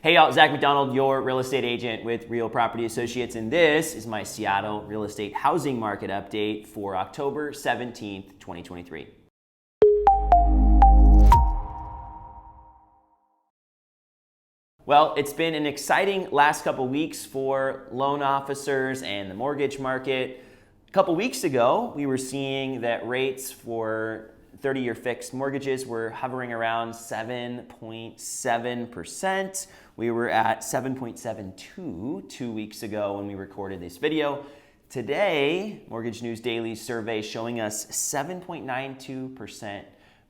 Hey y'all, Zach McDonald, your real estate agent with Real Property Associates, and this is my Seattle real estate housing market update for October 17th, 2023. Well, it's been an exciting last couple weeks for loan officers and the mortgage market. A couple weeks ago, we were seeing that rates for 30-year fixed mortgages were hovering around 7.7%. We were at 7.72 2 weeks ago when we recorded this video. Today, Mortgage News Daily survey showing us 7.92%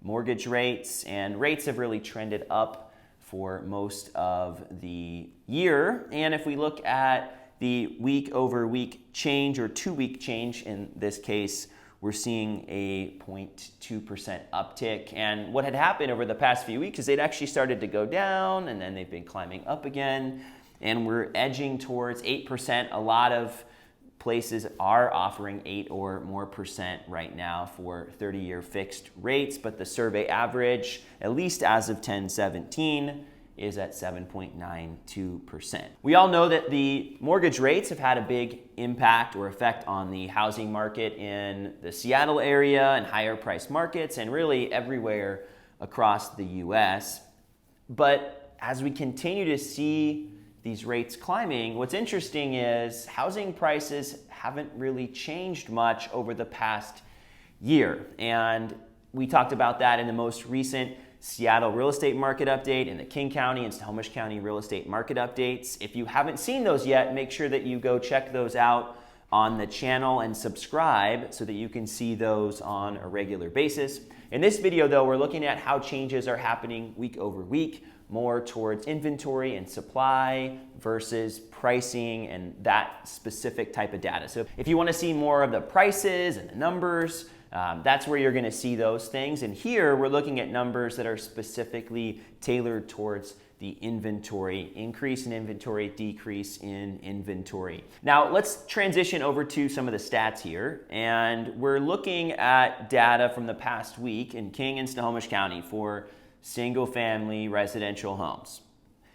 mortgage rates, and rates have really trended up for most of the year. And if we look at the week over week change, or 2 week change in this case, we're seeing a 0.2% uptick. And what had happened over the past few weeks is they'd actually started to go down, and then they've been climbing up again. And we're edging towards 8%. A lot of places are offering 8 or more percent right now for 30-year fixed rates, but the survey average, at least as of 10/17, is at 7.92%. We all know that the mortgage rates have had a big impact or effect on the housing market in the Seattle area and higher price markets, and really everywhere across the US. But as we continue to see these rates climbing, what's interesting is housing prices haven't really changed much over the past year. And we talked about that in the most recent Seattle real estate market update and the King County and Snohomish County real estate market updates. If you haven't seen those yet, make sure that you go check those out on the channel and subscribe so that you can see those on a regular basis. In this video though, we're looking at how changes are happening week over week, more towards inventory and supply versus pricing and that specific type of data. So if you want to see more of the prices and the numbers, that's where you're going to see those things. And here we're looking at numbers that are specifically tailored towards the inventory, increase in inventory, decrease in inventory. Now let's transition over to some of the stats here. And we're looking at data from the past week in King and Snohomish County for single family residential homes.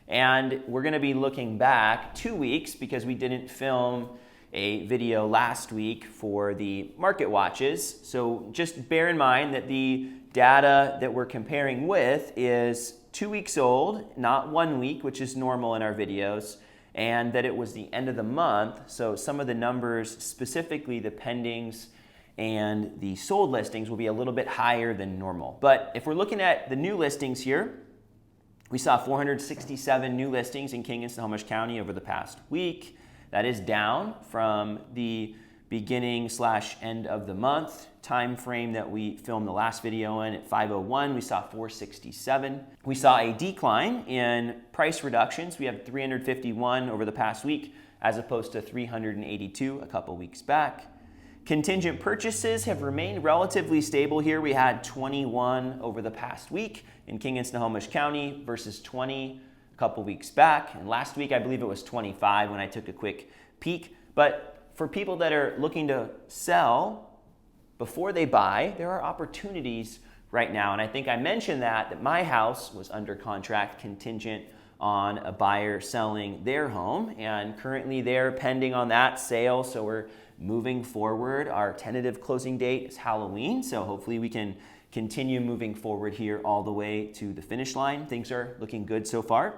And we're going to be looking back 2 weeks because we didn't film a video last week for the market watches. So just bear in mind that the data that we're comparing with is 2 weeks old, not 1 week, which is normal in our videos, and that it was the end of the month. So some of the numbers, specifically the pendings and the sold listings, will be a little bit higher than normal. But if we're looking at the new listings here, we saw 467 new listings in King and Snohomish County over the past week. That is down from the beginning/end of the month time frame that we filmed the last video in at 5:01. We saw 467. We saw a decline in price reductions. We have 351 over the past week as opposed to 382 a couple weeks back. Contingent purchases have remained relatively stable here. We had 21 over the past week in King and Snohomish County versus 20 a couple weeks back. And last week, I believe it was 25 when I took a quick peek. But for people that are looking to sell before they buy, there are opportunities right now. And I think I mentioned that my house was under contract contingent on a buyer selling their home. And currently they're pending on that sale. So we're moving forward. Our tentative closing date is Halloween. So hopefully we can continue moving forward here all the way to the finish line. Things are looking good so far.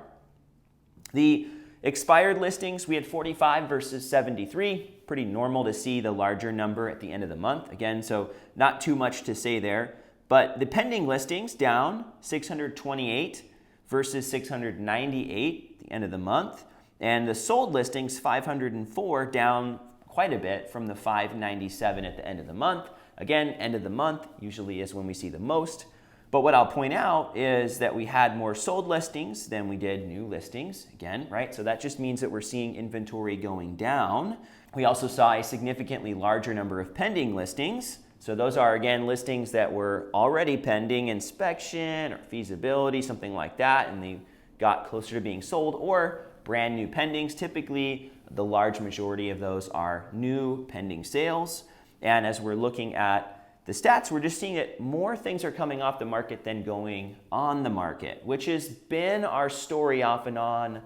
The expired listings, we had 45 versus 73. Pretty normal to see the larger number at the end of the month. Again, so not too much to say there. But the pending listings down 628 versus 698 at the end of the month. And the sold listings, 504, down quite a bit from the 597 at the end of the month. Again, end of the month usually is when we see the most. But what I'll point out is that we had more sold listings than we did new listings, again, right? So that just means that we're seeing inventory going down. We also saw a significantly larger number of pending listings. So those are, again, listings that were already pending inspection or feasibility, something like that, and they got closer to being sold, or brand new pendings. Typically, the large majority of those are new pending sales. And as we're looking at the stats, we're just seeing that more things are coming off the market than going on the market, which has been our story off and on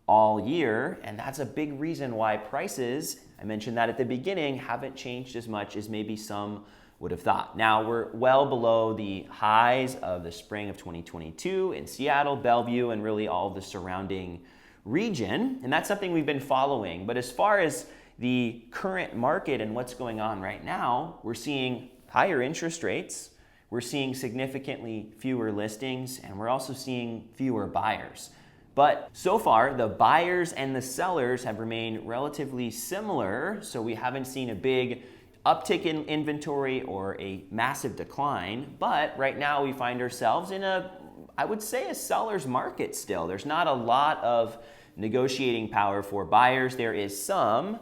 all year. And that's a big reason why prices, I mentioned that at the beginning, haven't changed as much as maybe some would have thought. Now we're well below the highs of the spring of 2022 in Seattle, Bellevue, and really all the surrounding region. And that's something we've been following. But as far as the current market and what's going on right now, we're seeing higher interest rates, we're seeing significantly fewer listings, and we're also seeing fewer buyers. But so far, the buyers and the sellers have remained relatively similar, so we haven't seen a big uptick in inventory or a massive decline. But right now we find ourselves in I would say a seller's market still. There's not a lot of negotiating power for buyers. There is some,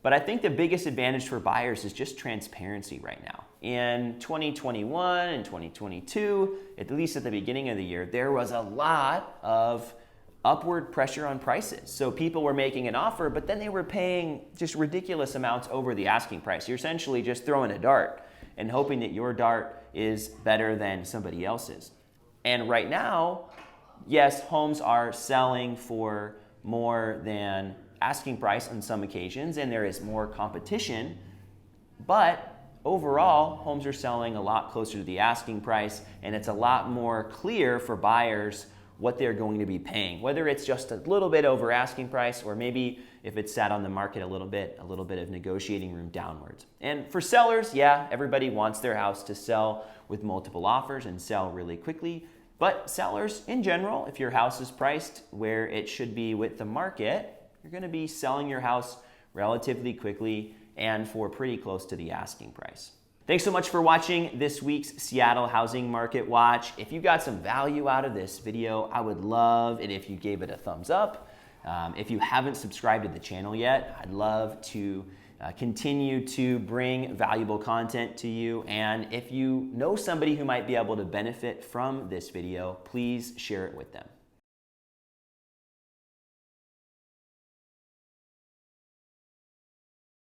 but I think the biggest advantage for buyers is just transparency right now. In 2021 and 2022, at least at the beginning of the year, there was a lot of upward pressure on prices. So people were making an offer, but then they were paying just ridiculous amounts over the asking price. You're essentially just throwing a dart and hoping that your dart is better than somebody else's. And right now, yes, homes are selling for more than asking price on some occasions, and there is more competition, but overall, homes are selling a lot closer to the asking price, and it's a lot more clear for buyers what they're going to be paying, whether it's just a little bit over asking price, or maybe if it's sat on the market a little bit of negotiating room downwards. And for sellers, yeah, everybody wants their house to sell with multiple offers and sell really quickly. But sellers in general, if your house is priced where it should be with the market, you're going to be selling your house relatively quickly and for pretty close to the asking price. Thanks so much for watching this week's Seattle Housing Market Watch. If you got some value out of this video, I would love it if you gave it a thumbs up. If you haven't subscribed to the channel yet, I'd love to continue to bring valuable content to you. And if you know somebody who might be able to benefit from this video, please share it with them.